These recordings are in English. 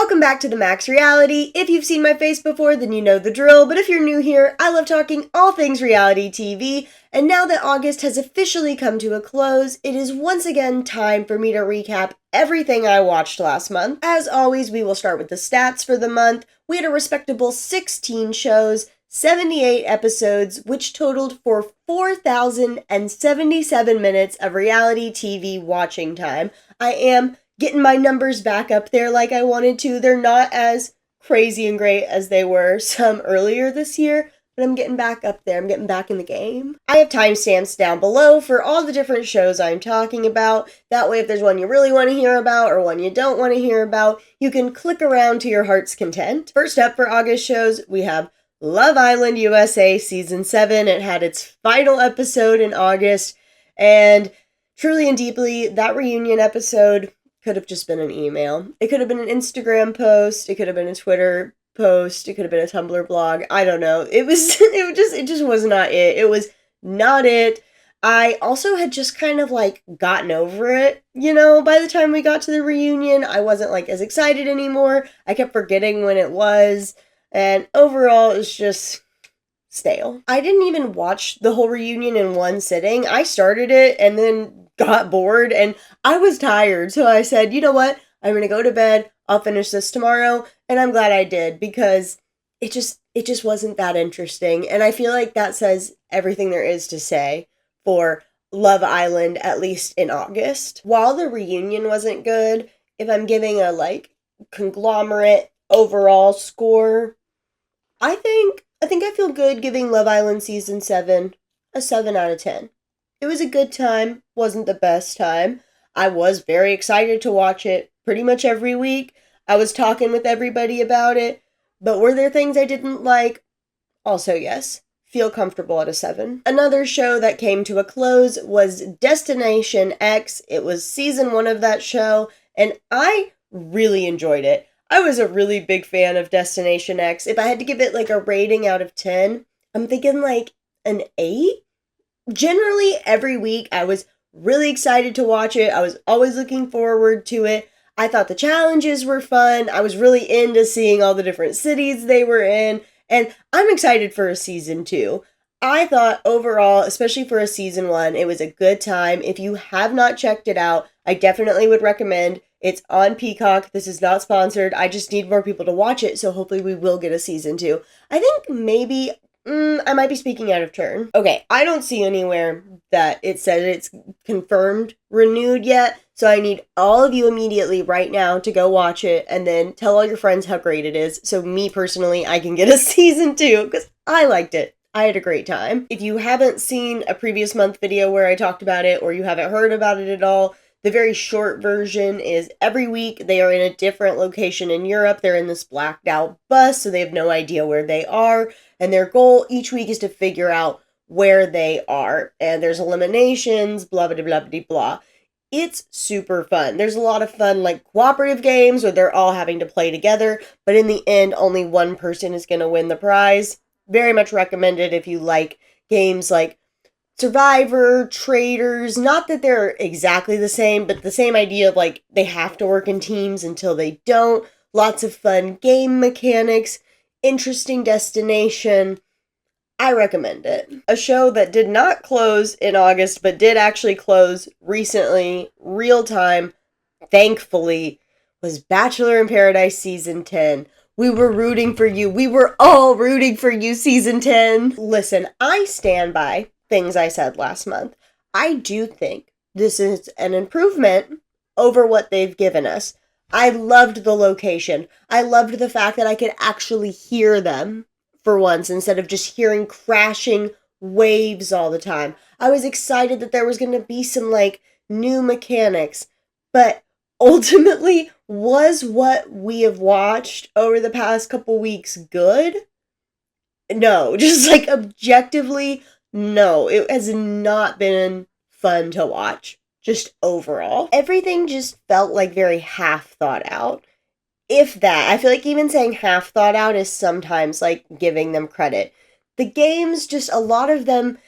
Welcome back to the Max Reality. If you've seen my face before, then you know the drill, but if you're new here, I love talking all things reality TV, and now that August has officially come to a close, it is once again time for me to recap everything I watched last month. As always, we will start with the stats for the month. We had a respectable 16 shows, 78 episodes, which totaled for 4,077 minutes of reality TV watching time. I am getting my numbers back up there like I wanted to. They're not as crazy and great as they were some earlier this year, but I'm getting back up there. I'm getting back in the game. I have timestamps down below for all the different shows I'm talking about. That way, if there's one you really want to hear about or one you don't want to hear about, you can click around to your heart's content. First up for August shows, we have Love Island USA Season 7. It had its final episode in August, and truly and deeply, that reunion episode could have just been an email. It could have been an Instagram post. It could have been a Twitter post. It could have been a Tumblr blog. I don't know. It just was not it. It was not it. I also had just kind of gotten over it, by the time we got to the reunion. I wasn't as excited anymore. I kept forgetting when it was. And overall, it's just stale. I didn't even watch the whole reunion in one sitting. I started it and then got bored and I was tired. So I said, you know what? I'm going to go to bed. I'll finish this tomorrow. And I'm glad I did because it just wasn't that interesting. And I feel like that says everything there is to say for Love Island, at least in August. While the reunion wasn't good, if I'm giving a conglomerate overall score, I think I feel good giving Love Island Season 7 a 7 out of 10. It was a good time, wasn't the best time. I was very excited to watch it pretty much every week. I was talking with everybody about it, but were there things I didn't like? Also, yes. Feel comfortable at a 7. Another show that came to a close was Destination X. It was Season 1 of that show, and I really enjoyed it. I was a really big fan of Destination X. If I had to give it a rating out of 10, I'm thinking an 8? Generally, every week I was really excited to watch it. I was always looking forward to it. I thought the challenges were fun. I was really into seeing all the different cities they were in. And I'm excited for a season 2. I thought overall, especially for a season 1, it was a good time. If you have not checked it out, I definitely would recommend. It's on Peacock. This is not sponsored. I just need more people to watch it, so hopefully we will get a season 2. I think maybe I might be speaking out of turn. Okay, I don't see anywhere that it says it's confirmed renewed yet, so I need all of you immediately right now to go watch it and then tell all your friends how great it is, so me personally, I can get a season 2, because I liked it. I had a great time. If you haven't seen a previous month video where I talked about it, or you haven't heard about it at all, the very short version is every week they are in a different location in Europe. They're in this blacked out bus, so they have no idea where they are. And their goal each week is to figure out where they are. And there's eliminations, blah, blah, blah, blah, blah. It's super fun. There's a lot of fun, cooperative games where they're all having to play together. But in the end, only one person is going to win the prize. Very much recommended if you like games like Survivor, Traders, not that they're exactly the same, but the same idea of they have to work in teams until they don't. Lots of fun game mechanics, interesting destination. I recommend it. A show that did not close in August, but did actually close recently, real time, thankfully, was Bachelor in Paradise Season 10. We were rooting for you. We were all rooting for you, Season 10. Listen, I stand by things I said last month. I do think this is an improvement over what they've given us. I loved the location. I loved the fact that I could actually hear them for once instead of just hearing crashing waves all the time. I was excited that there was going to be some new mechanics, but ultimately, was what we have watched over the past couple weeks good? No, just objectively, no, it has not been fun to watch, just overall. Everything just felt very half thought out. If that, I feel even saying half thought out is sometimes giving them credit. The games, just a lot of them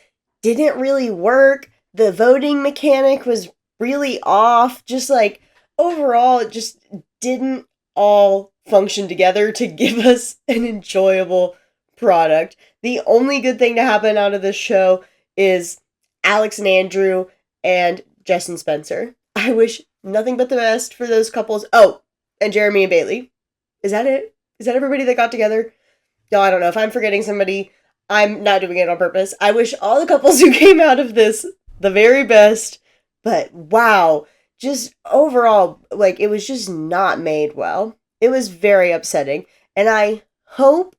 didn't really work. The voting mechanic was really off. Just overall, it just didn't all function together to give us an enjoyable product. The only good thing to happen out of this show is Alex and Andrew and Jess and Spencer. I wish nothing but the best for those couples. Oh, and Jeremy and Bailey. Is that it? Is that everybody that got together? No, I don't know. If I'm forgetting somebody, I'm not doing it on purpose. I wish all the couples who came out of this the very best. But wow, just overall, like, it was just not made well. It was very upsetting. And I hope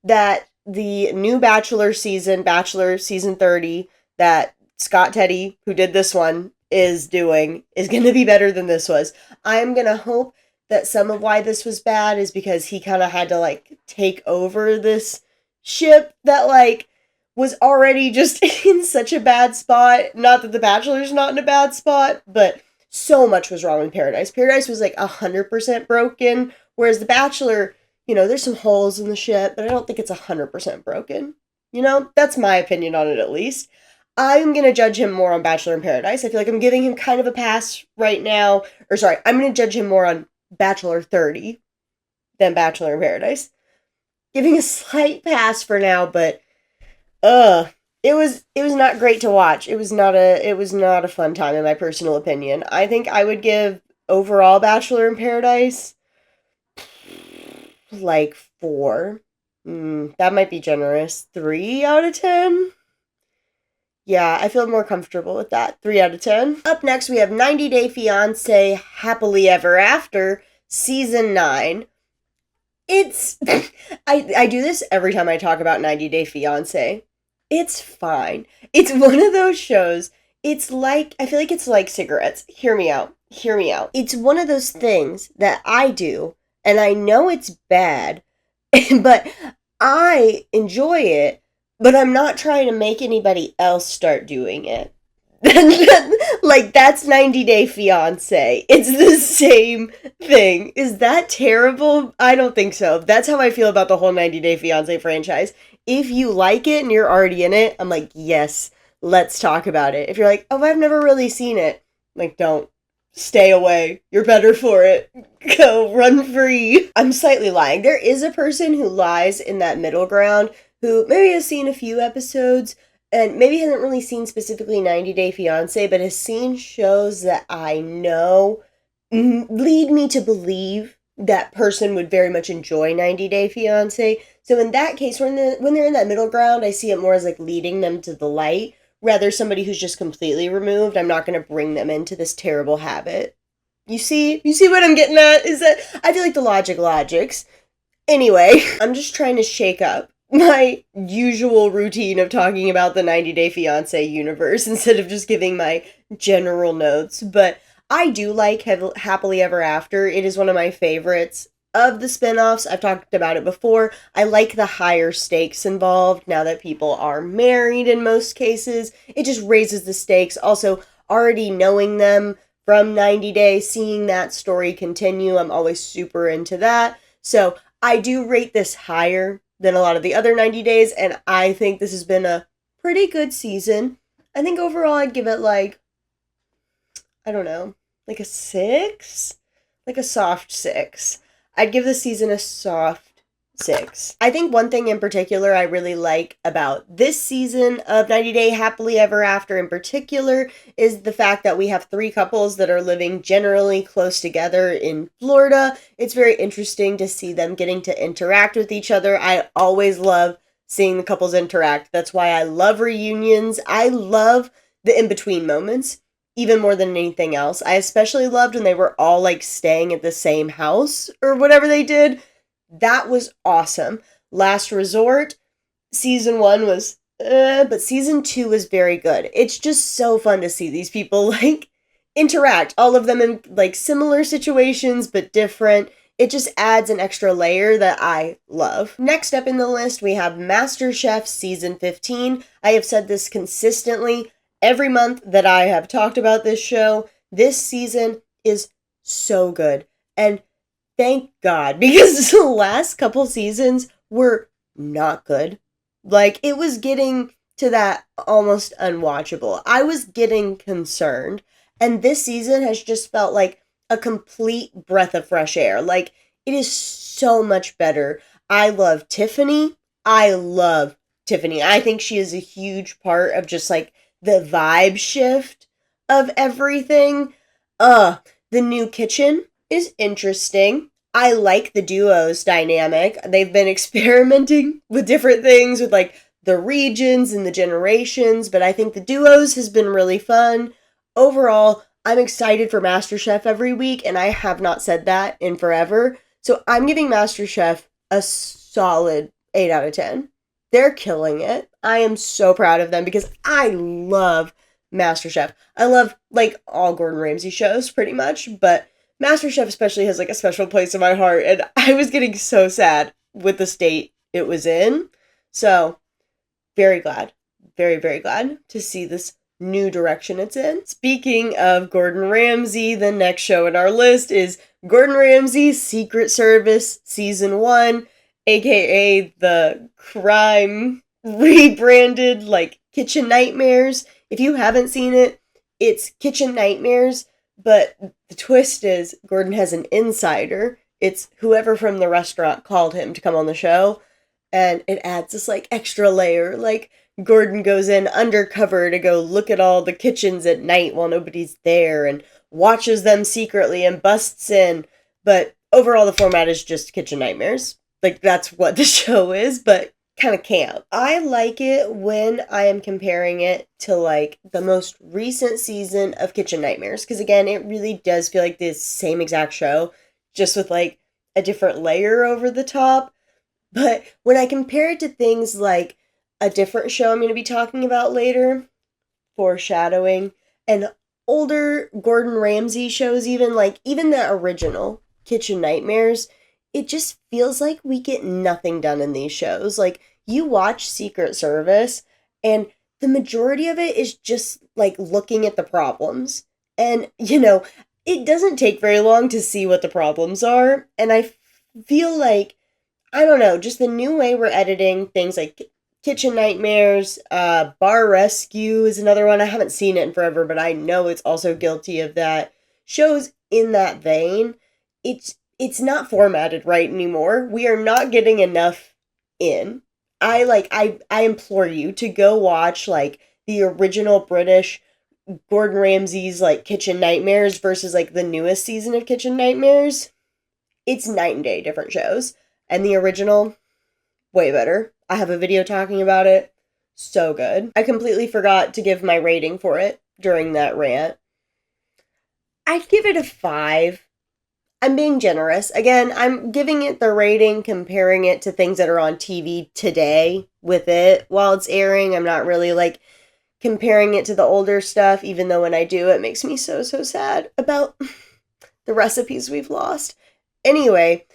that the new Bachelor season 30, that Scott Teddy, who did this one, is doing, is going to be better than this was. I'm going to hope that some of why this was bad is because he kind of had to, like, take over this ship that, like, was already just in such a bad spot. Not that The Bachelor's not in a bad spot, but so much was wrong with Paradise. Paradise was, like, 100% broken, whereas The Bachelor, you know, there's some holes in the ship, but I don't think it's 100% broken. You know, that's my opinion on it, at least. I'm going to judge him more on Bachelor in Paradise. I feel like I'm giving him kind of a pass right now. Or sorry, I'm going to judge him more on Bachelor 30 than Bachelor in Paradise. Giving a slight pass for now, but it was not great to watch. It was not a fun time in my personal opinion. I think I would give overall Bachelor in Paradise like 4. That might be generous. 3 out of 10? Yeah, I feel more comfortable with that. 3 out of 10. Up next, we have 90 Day Fiance Happily Ever After, Season 9. It's... I do this every time I talk about 90 Day Fiance. It's fine. It's one of those shows, it's like... I feel like it's like cigarettes. Hear me out. Hear me out. It's one of those things that I do, and I know it's bad, but I enjoy it. But I'm not trying to make anybody else start doing it. Like, that's 90 Day Fiance. It's the same thing. Is that terrible? I don't think so. That's how I feel about the whole 90 Day Fiance franchise. If you like it and you're already in it, I'm like, yes, let's talk about it. If you're like, oh, I've never really seen it, like, don't. Stay away. You're better for it. Go, run free. I'm slightly lying. There is a person who lies in that middle ground who maybe has seen a few episodes and maybe hasn't really seen specifically 90 Day Fiancé, but has seen shows that I know lead me to believe that person would very much enjoy 90 Day Fiancé. So in that case, when they're in that middle ground, I see it more as like leading them to the light, rather somebody who's just completely removed. I'm not going to bring them into this terrible habit. You see what I'm getting at? Is that I feel like the logics. Anyway, I'm just trying to shake up my usual routine of talking about the 90 Day Fiancé universe instead of just giving my general notes. But I do like Happily Ever After. It is one of my favorites of the spinoffs. I've talked about it before. I like the higher stakes involved now that people are married in most cases. It just raises the stakes. Also, already knowing them from 90 Day, seeing that story continue, I'm always super into that. So I do rate this higher than a lot of the other 90 Days, and I think this has been a pretty good season. I think overall I'd give it like, I don't know, like a 6? Like a soft 6. I'd give this season a soft 6. I think one thing in particular I really like about this season of 90 Day Happily Ever After in particular is the fact that we have 3 couples that are living generally close together in Florida. It's very interesting to see them getting to interact with each other. I always love seeing the couples interact. That's why I love reunions. I love the in-between moments even more than anything else. I especially loved when they were all like staying at the same house or whatever they did. That was awesome. Last Resort, season 1 was, but season 2 was very good. It's just so fun to see these people, like, interact. All of them in, like, similar situations, but different. It just adds an extra layer that I love. Next up in the list, we have MasterChef Season 15. I have said this consistently every month that I have talked about this show. This season is so good. And thank God, because the last couple seasons were not good. Like, it was getting to that almost unwatchable. I was getting concerned. And this season has just felt like a complete breath of fresh air. Like, It is so much better. I love Tiffany. I love Tiffany. I think she is a huge part of just like the vibe shift of everything. Uh, the new kitchen is interesting. I like the duos dynamic. They've been experimenting with different things with like the regions and the generations, but I think the duos has been really fun. Overall, I'm excited for MasterChef every week, and I have not said that in forever. So I'm giving MasterChef a solid 8 out of 10. They're killing it. I am so proud of them because I love MasterChef. I love like all Gordon Ramsay shows pretty much, but MasterChef especially has like a special place in my heart, and I was getting so sad with the state it was in. So, very glad, very, very glad to see this new direction it's in. Speaking of Gordon Ramsay, the next show in our list is Gordon Ramsay's Secret Service Season 1, aka the crime rebranded like Kitchen Nightmares. If you haven't seen it, it's Kitchen Nightmares, but the twist is Gordon has an insider. It's whoever from the restaurant called him to come on the show, and it adds this like extra layer. Like Gordon goes in undercover to go look at all the kitchens at night while nobody's there and watches them secretly and busts in. But overall, the format is just Kitchen Nightmares. Like that's what the show is, but kind of camp. I like it when I am comparing it to like the most recent season of Kitchen Nightmares, because again, it really does feel like the same exact show, just with like a different layer over the top. But when I compare it to things like a different show I'm going to be talking about later, foreshadowing, and older Gordon Ramsay shows, even the original Kitchen Nightmares, it just feels like we get nothing done in these shows. Like you watch Secret Service and the majority of it is just like looking at the problems. And it doesn't take very long to see what the problems are, and I feel like I don't know, just the new way we're editing things like Kitchen Nightmares, Bar Rescue is another one. I haven't seen it in forever, but I know it's also guilty of that. Shows in that vein, it's not formatted right anymore. We are not getting enough in. I implore you to go watch like the original British Gordon Ramsay's like Kitchen Nightmares versus like the newest season of Kitchen Nightmares. It's night and day different shows. And the original, way better. I have a video talking about it. So good. I completely forgot to give my rating for it during that rant. I'd give it a 5. I'm being generous. Again, I'm giving it the rating, comparing it to things that are on TV today with it while it's airing. I'm not really like comparing it to the older stuff, even though when I do, it makes me so, so sad about the recipes we've lost. Anyway,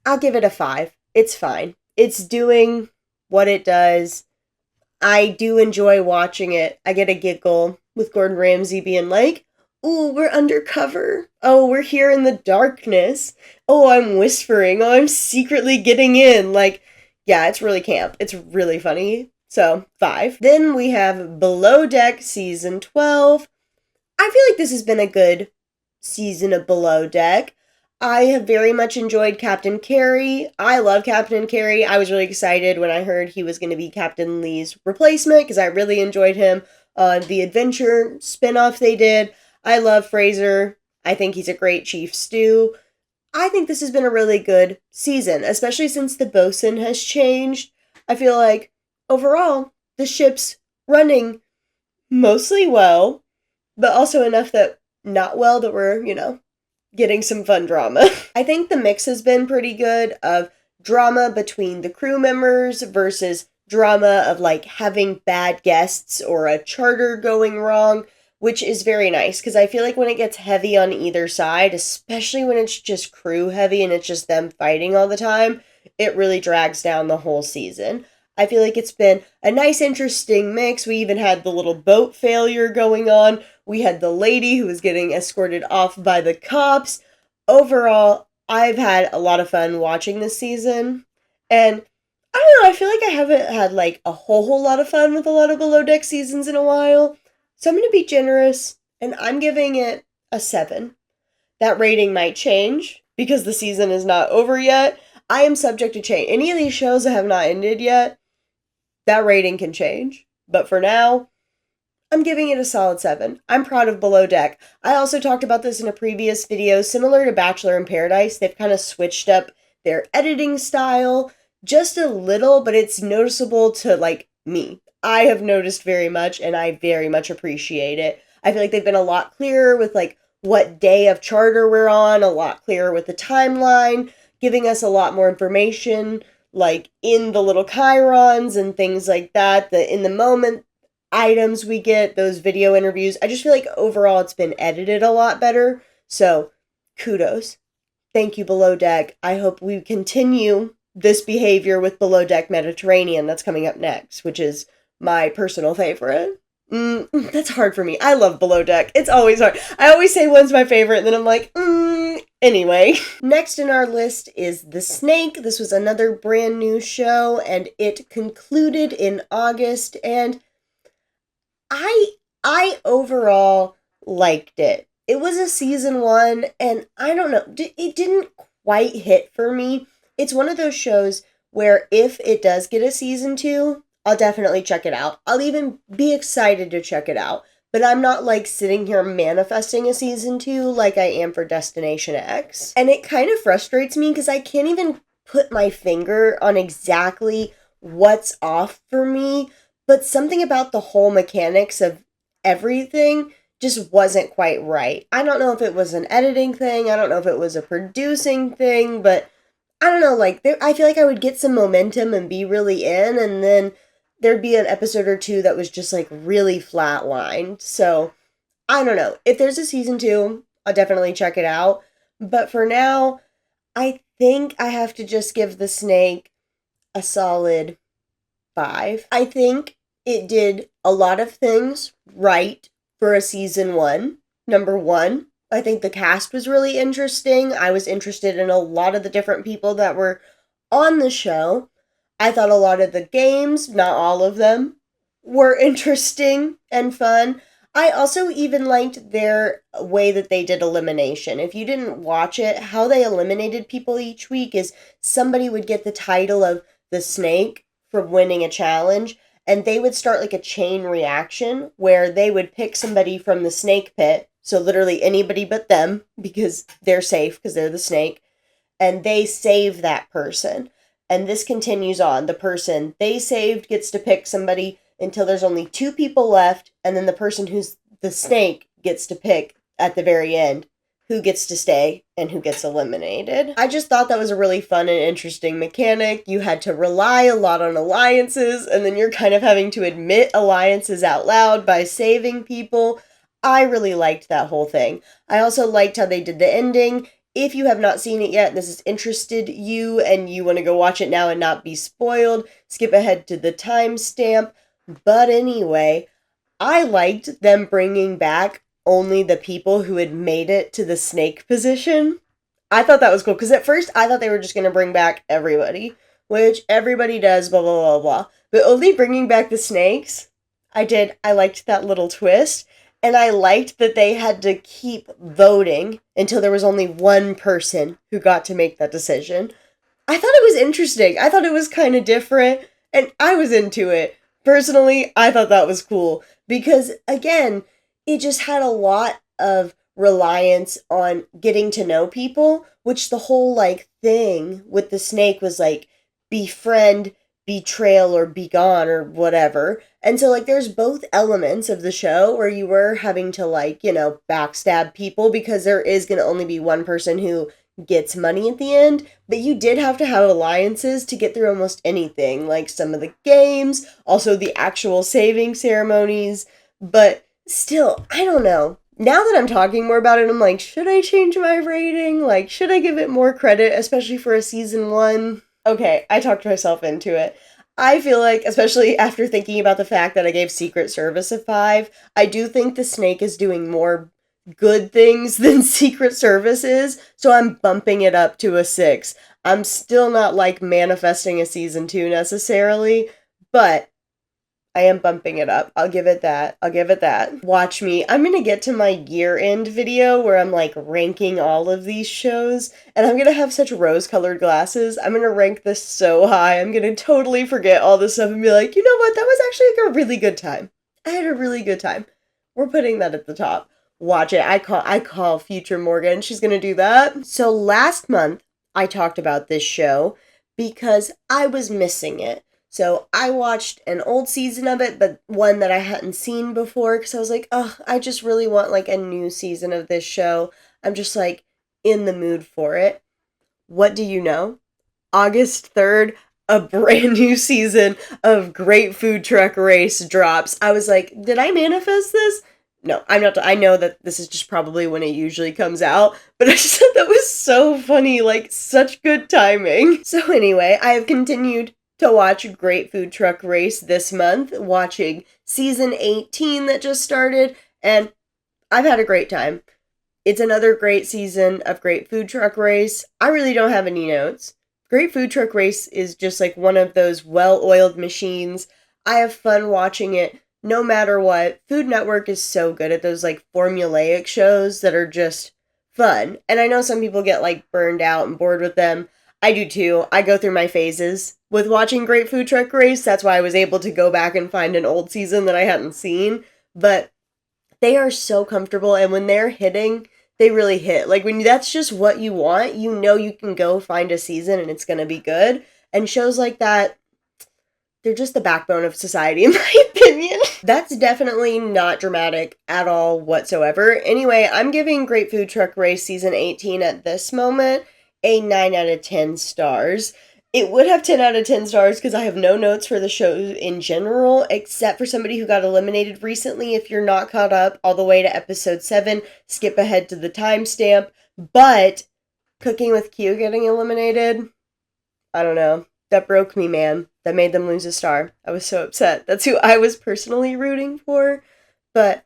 I'll give it a 5. It's fine. It's doing what it does. I do enjoy watching it. I get a giggle with Gordon Ramsay being like, "Ooh, we're undercover. Oh, we're here in the darkness. Oh, I'm whispering. Oh, I'm secretly getting in." Like, yeah, it's really camp. It's really funny. So, 5. Then we have Below Deck Season 12. I feel like this has been a good season of Below Deck. I have very much enjoyed Captain Carey. I love Captain Carey. I was really excited when I heard he was going to be Captain Lee's replacement because I really enjoyed him on the adventure spinoff they did. I love Fraser. I think he's a great Chief Stew. I think this has been a really good season, especially since the bosun has changed. I feel like overall the ship's running mostly well, but also enough that not well that we're, getting some fun drama. I think the mix has been pretty good of drama between the crew members versus drama of like having bad guests or a charter going wrong, which is very nice because I feel like when it gets heavy on either side, especially when it's just crew heavy and it's just them fighting all the time, it really drags down the whole season. I feel like it's been a nice, interesting mix. We even had the little boat failure going on. We had the lady who was getting escorted off by the cops. Overall, I've had a lot of fun watching this season. And I don't know, I feel like I haven't had like a whole lot of fun with a lot of Below Deck seasons in a while. So I'm going to be generous and I'm giving it a 7. That rating might change because the season is not over yet. I am subject to change. Any of these shows that have not ended yet, that rating can change. But for now, I'm giving it a solid 7. I'm proud of Below Deck. I also talked about this in a previous video. Similar to Bachelor in Paradise, they've kind of switched up their editing style just a little, but it's noticeable to, like, me. I have noticed very much, and I very much appreciate it. I feel like they've been a lot clearer with, like, what day of charter we're on, a lot clearer with the timeline, giving us a lot more information, like, in the little chyrons and things like that, the in the moment items we get, those video interviews. I just feel like overall it's been edited a lot better. So, kudos. Thank you, Below Deck. I hope we continue this behavior with Below Deck Mediterranean that's coming up next, which is my personal favorite. That's hard for me. I love Below Deck. It's always hard. I always say one's my favorite, and then I'm like, Anyway, next in our list is The Snake. This was another brand new show, and it concluded in August, and I overall liked it. It was a season 1, and I don't know, it didn't quite hit for me. It's one of those shows where if it does get a season 2, I'll definitely check it out. I'll even be excited to check it out. But I'm not like sitting here manifesting a season 2 like I am for Destination X. And it kind of frustrates me because I can't even put my finger on exactly what's off for me, but something about the whole mechanics of everything just wasn't quite right. I don't know if it was an editing thing, I don't know if it was a producing thing, but I don't know, like, I feel like I would get some momentum and be really in, and then there'd be an episode or two that was just, like, really flatlined. So, I don't know. If there's a season 2, I'll definitely check it out. But for now, I think I have to just give The Snake a solid 5. I think it did a lot of things right for a season 1. Number 1, I think the cast was really interesting. I was interested in a lot of the different people that were on the show. I thought a lot of the games, not all of them, were interesting and fun. I also even liked their way that they did elimination. If you didn't watch it, how they eliminated people each week is somebody would get the title of the snake for winning a challenge, and they would start like a chain reaction where they would pick somebody from the snake pit, so literally anybody but them, because they're safe because they're the snake, and they save that person. And this continues on. The person they saved gets to pick somebody until there's only 2 people left, and then the person who's the snake gets to pick at the very end who gets to stay and who gets eliminated. I just thought that was a really fun and interesting mechanic. You had to rely a lot on alliances, and then you're kind of having to admit alliances out loud by saving people. I really liked that whole thing. I also liked how they did the ending. If you have not seen it yet, this has interested you, and you want to go watch it now and not be spoiled, skip ahead to the timestamp. But anyway, I liked them bringing back only the people who had made it to the snake position. I thought that was cool, because at first I thought they were just going to bring back everybody, which everybody does, blah, blah, blah, blah. But only bringing back the snakes, I did. I liked that little twist. And I liked that they had to keep voting until there was only one person who got to make that decision. I thought it was interesting. I thought it was kind of different, and I was into it. Personally, I thought that was cool because, again, it just had a lot of reliance on getting to know people, which the whole, like, thing with the snake was, like, befriend, betrayal, or be gone, or whatever. And so, like, there's both elements of the show where you were having to, like, you know, backstab people because there is going to only be one person who gets money at the end, but you did have to have alliances to get through almost anything, like some of the games, also the actual saving ceremonies, but still, I don't know. Now that I'm talking more about it, I'm like, should I change my rating? Like, should I give it more credit, especially for a season 1? Okay, I talked myself into it. I feel like, especially after thinking about the fact that I gave Secret Service a 5, I do think the snake is doing more good things than Secret Service is, so I'm bumping it up to a 6. I'm still not, like, manifesting a season 2 necessarily, but I am bumping it up. I'll give it that. I'll give it that. Watch me. I'm gonna get to my year-end video where I'm like ranking all of these shows, and I'm gonna have such rose-colored glasses. I'm gonna rank this so high. I'm gonna totally forget all this stuff and be like, you know what? That was actually like a really good time. I had a really good time. We're putting that at the top. Watch it. I call future Morgan. She's gonna do that. So last month I talked about this show because I was missing it. So I watched an old season of it, but one that I hadn't seen before because I was like, oh, I just really want like a new season of this show. I'm just like in the mood for it. What do you know? August 3rd, a brand new season of Great Food Truck Race drops. I was like, did I manifest this? No, I'm not. I know that this is just probably when it usually comes out, but I just thought that was so funny, like such good timing. So anyway, I have continued to watch Great Food Truck Race this month, watching season 18 that just started, and I've had a great time. It's another great season of Great Food Truck Race. I really don't have any notes. Great Food Truck Race is just like one of those well-oiled machines. I have fun watching it no matter what. Food Network is so good at those like formulaic shows that are just fun. And I know some people get like burned out and bored with them. I do too. I go through my phases with watching Great Food Truck Race. That's why I was able to go back and find an old season that I hadn't seen. But they are so comfortable, and when they're hitting, they really hit. Like when that's just what you want, you know you can go find a season and it's going to be good. And shows like that, they're just the backbone of society, in my opinion. That's definitely not dramatic at all whatsoever. Anyway, I'm giving Great Food Truck Race Season 18 at this moment a 9 out of 10 stars. It would have 10 out of 10 stars because I have no notes for the show in general, except for somebody who got eliminated recently. If you're not caught up all the way to episode 7, skip ahead to the timestamp. But Cooking with Q getting eliminated, I don't know. That broke me, man. That made them lose a star. I was so upset. That's who I was personally rooting for. But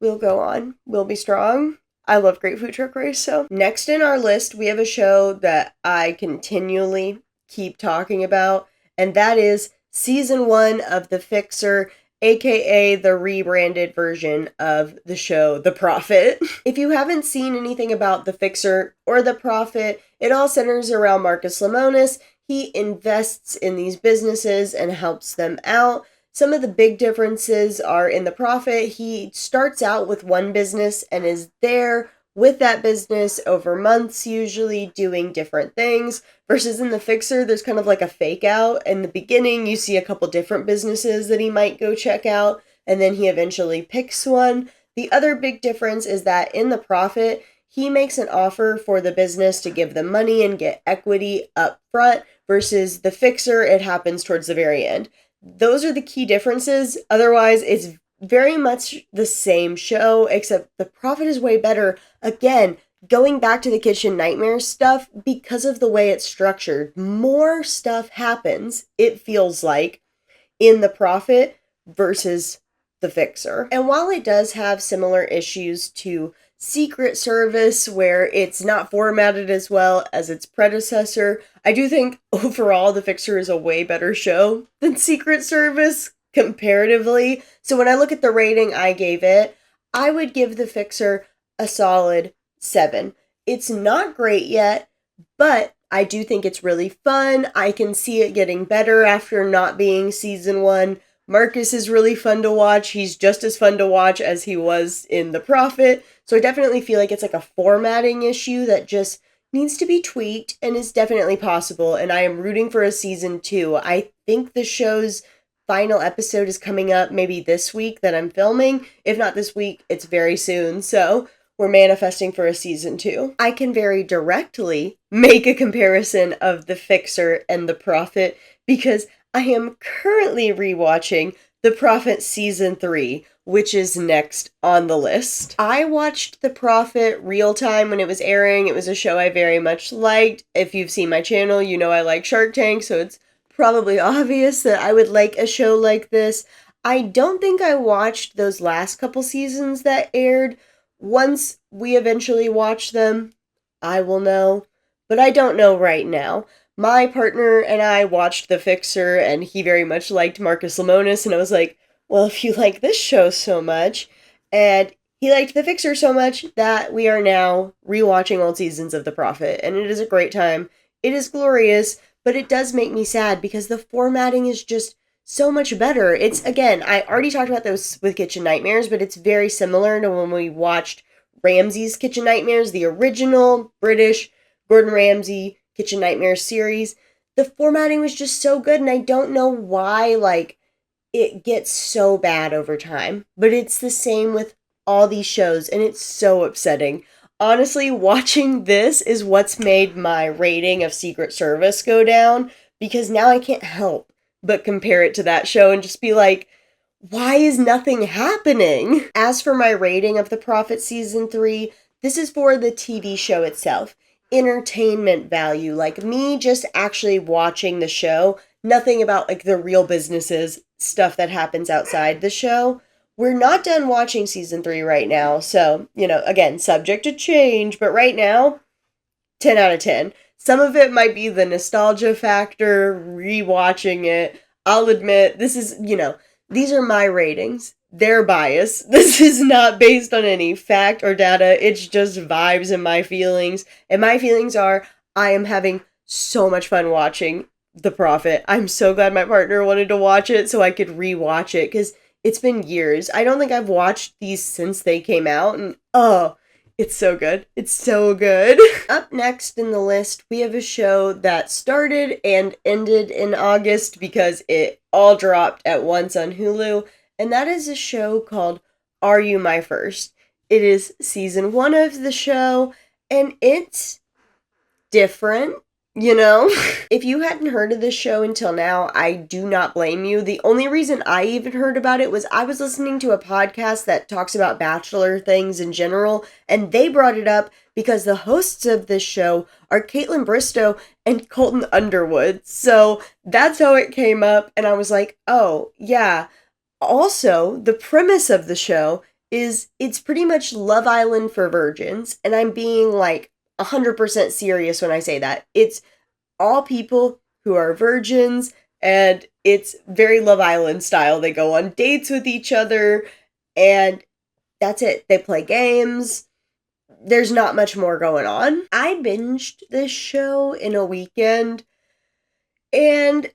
we'll go on. We'll be strong. I love Great Food Truck Race. So next in our list, we have a show that I continually keep talking about, and that is season 1 of The Fixer, aka the rebranded version of the show The Prophet. If you haven't seen anything about The Fixer or The Prophet, it all centers around Marcus Lemonis. He invests in these businesses and helps them out. Some of the big differences are in The Prophet. He starts out with one business and is there with that business over months, usually doing different things, versus in The Fixer, there's kind of like a fake out. In the beginning, you see a couple different businesses that he might go check out, and then he eventually picks one. The other big difference is that in The Prophet, he makes an offer for the business to give them money and get equity up front, versus The Fixer, it happens towards the very end. Those are the key differences. Otherwise, it's very much the same show, except The Prophet is way better. Again, going back to the Kitchen Nightmares stuff, because of the way it's structured, more stuff happens, it feels like, in The Prophet versus The Fixer. And while it does have similar issues to Secret Service, where it's not formatted as well as its predecessor, I do think overall The Fixer is a way better show than Secret Service comparatively. So when I look at the rating I gave it, I would give The Fixer a solid 7. It's not great yet, but I do think it's really fun. I can see it getting better after not being season 1. Marcus is really fun to watch. He's just as fun to watch as he was in The Prophet. So I definitely feel like it's like a formatting issue that just needs to be tweaked and is definitely possible. And I am rooting for a season 2. I think the show's final episode is coming up maybe this week that I'm filming. If not this week, it's very soon. So we're manifesting for a season 2. I can very directly make a comparison of The Fixer and The Prophet because I am currently rewatching The Prophet Season 3, which is next on the list. I watched The Prophet real time when it was airing. It was a show I very much liked. If you've seen my channel, you know I like Shark Tank, so it's probably obvious that I would like a show like this. I don't think I watched those last couple seasons that aired. Once we eventually watch them, I will know, but I don't know right now. my partner and I watched The Fixer, and he very much liked Marcus Lemonis, and I was like, well, if you like this show so much, and he liked The Fixer so much that we are now rewatching old seasons of The Prophet, and it is a great time. It is glorious, but it does make me sad because the formatting is just so much better. It's, again, I already talked about this with Kitchen Nightmares, but it's very similar to when we watched Ramsay's Kitchen Nightmares, the original British Gordon Ramsay Kitchen Nightmares series. The formatting was just so good, and I don't know why, like, it gets so bad over time. But it's the same with all these shows, and it's so upsetting. Honestly, watching this is what's made my rating of Secret Service go down, because now I can't help but compare it to that show and just be like, why is nothing happening? As for my rating of The Prophet Season 3, this is for the TV show itself. Entertainment value, like me just actually watching the show, nothing about like the real businesses, stuff that happens outside the show. We're not done watching Season 3 right now, so, again, subject to change, but right now, 10 out of 10. Some of it might be the nostalgia factor, rewatching it. I'll admit, this is, these are my ratings. They're biased. This is not based on any fact or data. It's just vibes and my feelings. And my feelings are, I am having so much fun watching The Prophet. I'm so glad my partner wanted to watch it so I could rewatch it, because it's been years. I don't think I've watched these since they came out, and it's so good. It's so good. Up next in the list, we have a show that started and ended in August because it all dropped at once on Hulu, and that is a show called Are You My First? It is season 1 of the show, and it's different. If you hadn't heard of this show until now, I do not blame you. The only reason I even heard about it was I was listening to a podcast that talks about Bachelor things in general, and they brought it up because the hosts of this show are Caitlin Bristow and Colton Underwood. So that's how it came up, and I was like, oh, yeah. Also, the premise of the show is it's pretty much Love Island for virgins, and I'm being like 100% serious when I say that. It's all people who are virgins, and it's very Love Island style. They go on dates with each other, and that's it. They play games. There's not much more going on. I binged this show in a weekend, and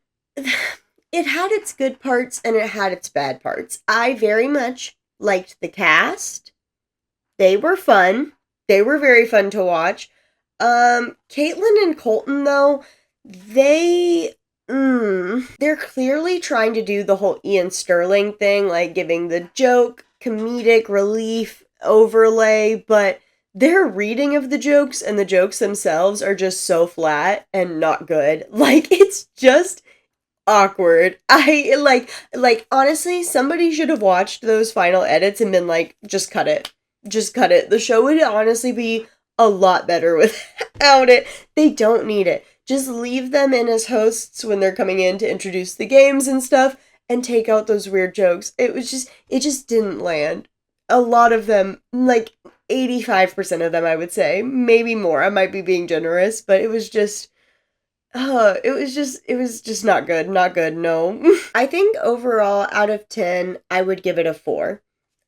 it had its good parts and it had its bad parts. I very much liked the cast. They were fun. They were very fun to watch. Caitlin and Colton, though, they're clearly trying to do the whole Ian Sterling thing, like giving the joke, comedic relief overlay, but their reading of the jokes and the jokes themselves are just so flat and not good. Like, it's just awkward. Honestly, somebody should have watched those final edits and been like, just cut it. Just cut it. The show would honestly be a lot better without it. They don't need it. Just leave them in as hosts when they're coming in to introduce the games and stuff, and take out those weird jokes. It just didn't land. A lot of them, like 85% of them, I would say, maybe more. I might be being generous, but it was just not good. Not good, no. I think overall, out of 10, I would give it a 4.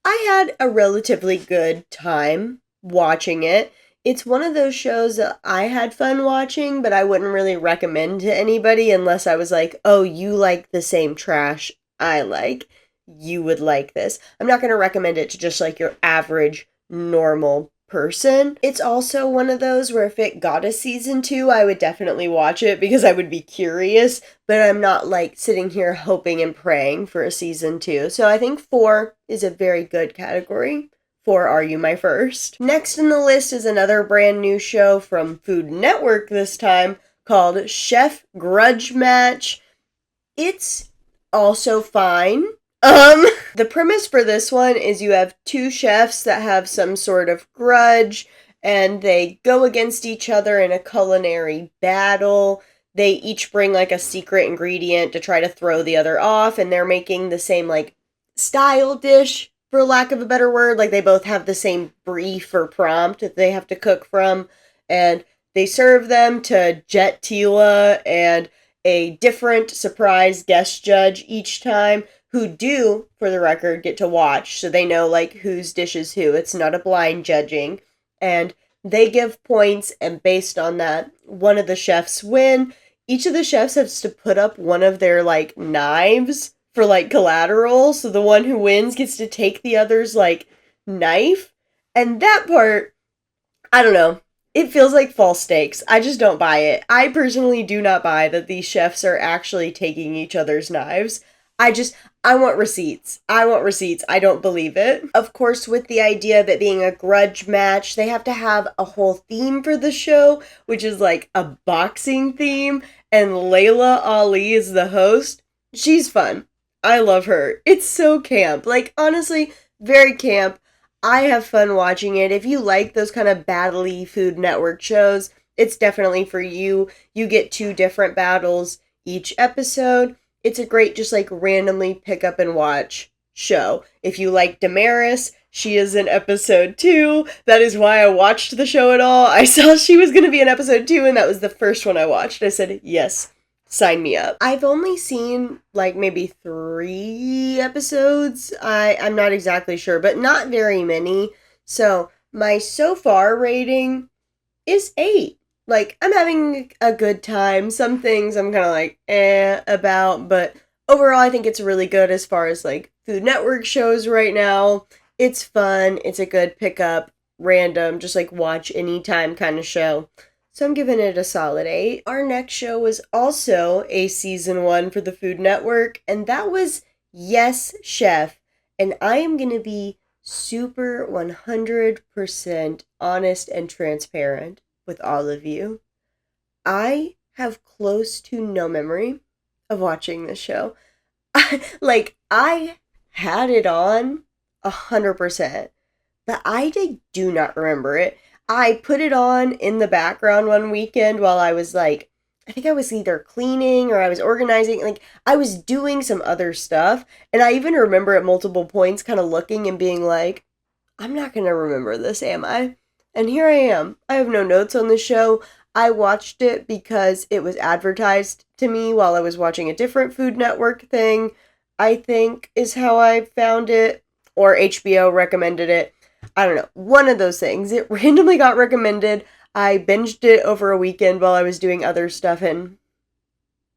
I had a relatively good time watching it. It's one of those shows that I had fun watching, but I wouldn't really recommend to anybody unless I was like, oh, you like the same trash I like. You would like this. I'm not going to recommend it to just like your average, normal person. It's also one of those where if it got a season 2, I would definitely watch it because I would be curious, but I'm not like sitting here hoping and praying for a season 2. So I think 4 is a very good category for Are You My First? Next in the list is another brand new show from Food Network this time called Chef Grudge Match. It's also fine. The premise for this one is you have 2 chefs that have some sort of grudge, and they go against each other in a culinary battle. They each bring like a secret ingredient to try to throw the other off, and they're making the same like style dish, for lack of a better word. Like they both have the same brief or prompt that they have to cook from, and they serve them to Jet Tila and a different surprise guest judge each time who do, for the record, get to watch so they know like whose dish is who. It's not a blind judging. And they give points, and based on that, one of the chefs win. Each of the chefs has to put up one of their like knives for like collateral, so the one who wins gets to take the other's like knife. And that part, I don't know. It feels like false stakes. I just don't buy it. I personally do not buy that these chefs are actually taking each other's knives. I want receipts. I want receipts. I don't believe it. Of course, with the idea of it being a grudge match, they have to have a whole theme for the show, which is like a boxing theme, and Layla Ali is the host. She's fun. I love her. It's so camp. Like, honestly, very camp. I have fun watching it. If you like those kind of battle-y Food Network shows, it's definitely for you. You get 2 different battles each episode. It's a great just like randomly pick up and watch show. If you like Damaris, she is in episode 2. That is why I watched the show at all. I saw she was going to be in episode 2 and that was the first one I watched. I said, yes, sign me up. I've only seen like maybe 3 episodes. I'm not exactly sure, but not very many. So my so far rating is 8. Like, I'm having a good time. Some things I'm kind of like, about, but overall I think it's really good as far as like Food Network shows right now. It's fun. It's a good pickup, random, just like watch anytime kind of show. So I'm giving it a solid 8. Our next show was also a season 1 for the Food Network, and that was Yes Chef. And I am going to be super 100% honest and transparent with all of you. I have close to no memory of watching this show. I had it on 100%, but do not remember it. I put it on in the background one weekend while I was like, I think I was either cleaning or I was organizing. Like, I was doing some other stuff. And I even remember at multiple points kind of looking and being like, I'm not going to remember this, am I? And here I am. I have no notes on the show. I watched it because it was advertised to me while I was watching a different Food Network thing, I think is how I found it. Or HBO recommended it. I don't know. One of those things. It randomly got recommended. I binged it over a weekend while I was doing other stuff and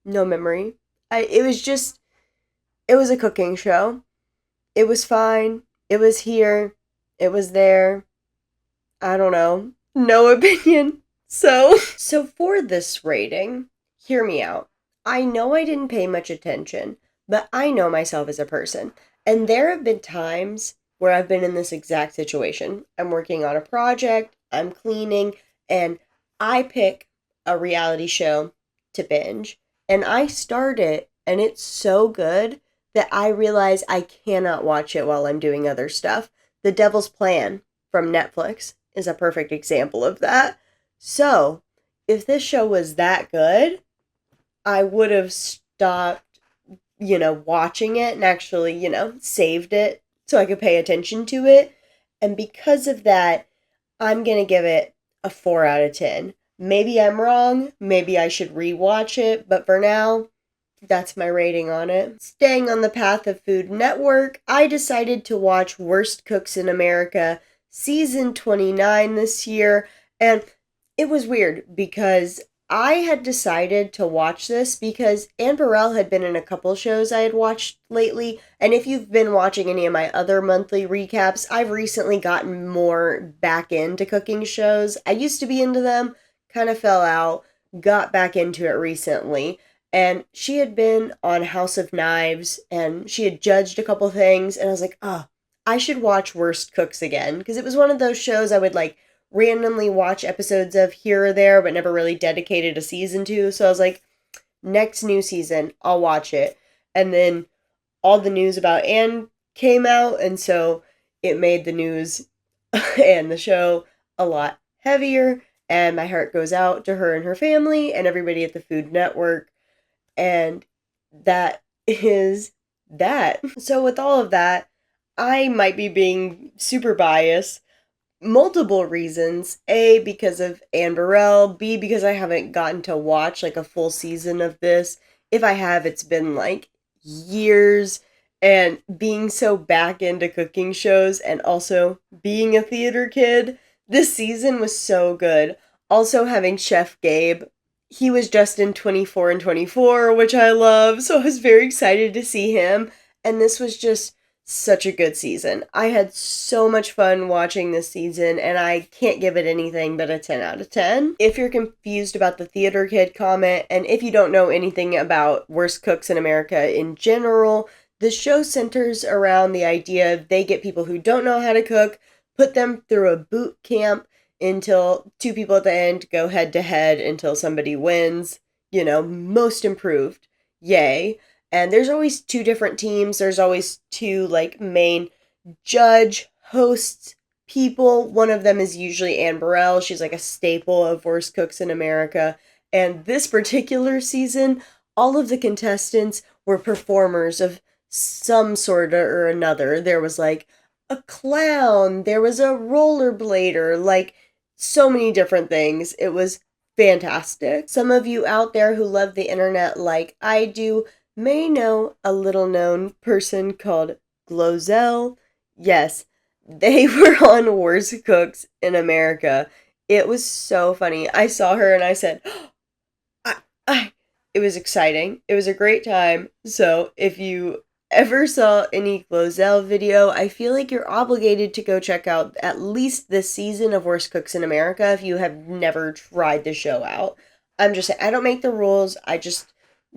no memory. It was a cooking show. It was fine. It was here. It was there. I don't know. No opinion. So for this rating, hear me out. I know I didn't pay much attention, but I know myself as a person. And there have been times where I've been in this exact situation. I'm working on a project, I'm cleaning, and I pick a reality show to binge. And I start it, and it's so good that I realize I cannot watch it while I'm doing other stuff. The Devil's Plan from Netflix is a perfect example of that. So, if this show was that good, I would have stopped, watching it and actually, saved it so I could pay attention to it. And because of that, I'm going to give it a 4 out of 10. Maybe I'm wrong. Maybe I should rewatch it. But for now, that's my rating on it. Staying on the path of Food Network, I decided to watch Worst Cooks in America season 29 this year. And it was weird because I had decided to watch this because Anne Burrell had been in a couple shows I had watched lately. And if you've been watching any of my other monthly recaps, I've recently gotten more back into cooking shows. I used to be into them, kind of fell out, got back into it recently. And she had been on House of Knives and she had judged a couple things. And I was like, oh, I should watch Worst Cooks again. Because it was one of those shows I would like randomly watch episodes of here or there, but never really dedicated a season to. So I was like, next new season, I'll watch it. And then all the news about Anne came out, and so it made the news and the show a lot heavier. And my heart goes out to her and her family and everybody at the Food Network. And that is that. So with all of that, I might be being super biased, multiple reasons. A, because of Anne Burrell. B, because I haven't gotten to watch like a full season of this. If I have, it's been like years. And being so back into cooking shows and also being a theater kid, this season was so good. Also having Chef Gabe. He was just in 24 and 24, which I love, so I was very excited to see him. And this was just such a good season. I had so much fun watching this season, and I can't give it anything but a 10 out of 10. If you're confused about the theater kid comment, and if you don't know anything about Worst Cooks in America in general, the show centers around the idea they get people who don't know how to cook, put them through a boot camp until two people at the end go head to head until somebody wins, most improved. Yay. And there's always two different teams. There's always two like main judge hosts people. One of them is usually Anne Burrell. She's like a staple of Worst Cooks in America. And this particular season, all of the contestants were performers of some sort or another. There was like a clown, there was a rollerblader, like so many different things. It was fantastic. Some of you out there who love the internet like I do may know a little known person called Glozell. Yes, they were on Worst Cooks in America. It was so funny. I saw her and I said, I. It was exciting. It was a great time. So if you ever saw any Glozell video, I feel like you're obligated to go check out at least this season of Worst Cooks in America if you have never tried the show out. I'm just saying, I don't make the rules. I just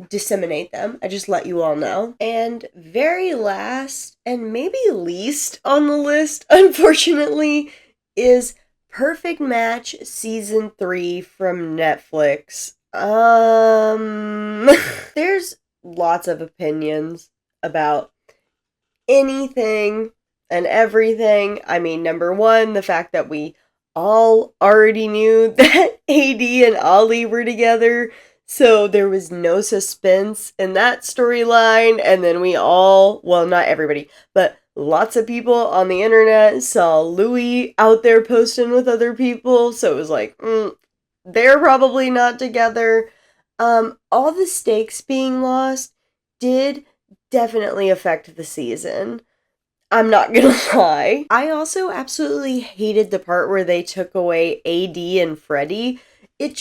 disseminate them. I just let you all know. And very last, and maybe least on the list, unfortunately, is Perfect Match Season 3 from Netflix. There's lots of opinions about anything and everything. I mean, number one, the fact that we all already knew that AD and Ollie were together, so there was no suspense in that storyline, and then we all, well, not everybody, but lots of people on the internet saw Louis out there posting with other people, so it was like, they're probably not together. All the stakes being lost did definitely affect the season. I'm not gonna lie. I also absolutely hated the part where they took away AD and Freddie. It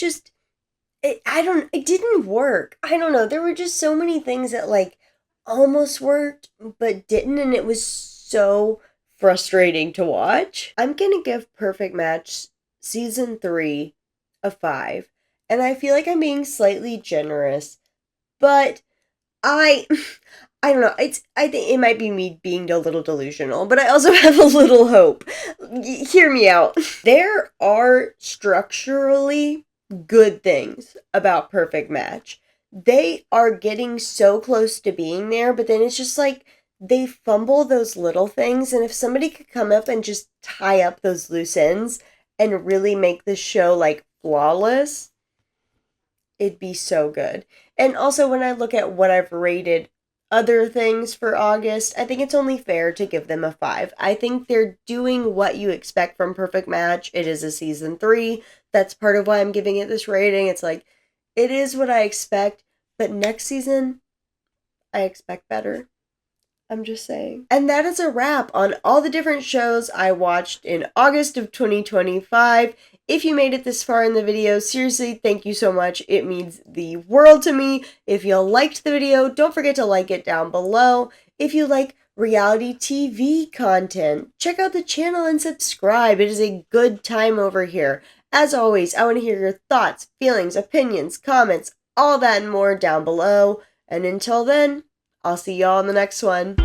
didn't work. I don't know. There were just so many things that like almost worked but didn't, and it was so frustrating to watch. I'm gonna give Perfect Match Season 3 a 5. And I feel like I'm being slightly generous, but I I don't know. I think it might be me being a little delusional, but I also have a little hope. Hear me out. There are structurally good things about Perfect Match. They are getting so close to being there, but then it's just like they fumble those little things, and if somebody could come up and just tie up those loose ends and really make the show like flawless, it'd be so good. And also, when I look at what I've rated other things for August, I think it's only fair to give them a 5. I think they're doing what you expect from Perfect Match. It is a season 3. That's part of why I'm giving it this rating. It's like, it is what I expect, but next season, I expect better. I'm just saying. And that is a wrap on all the different shows I watched in August of 2025. If you made it this far in the video, seriously, thank you so much. It means the world to me. If you liked the video, don't forget to like it down below. If you like reality TV content, check out the channel and subscribe. It is a good time over here. As always, I want to hear your thoughts, feelings, opinions, comments, all that and more down below. And until then, I'll see y'all in the next one.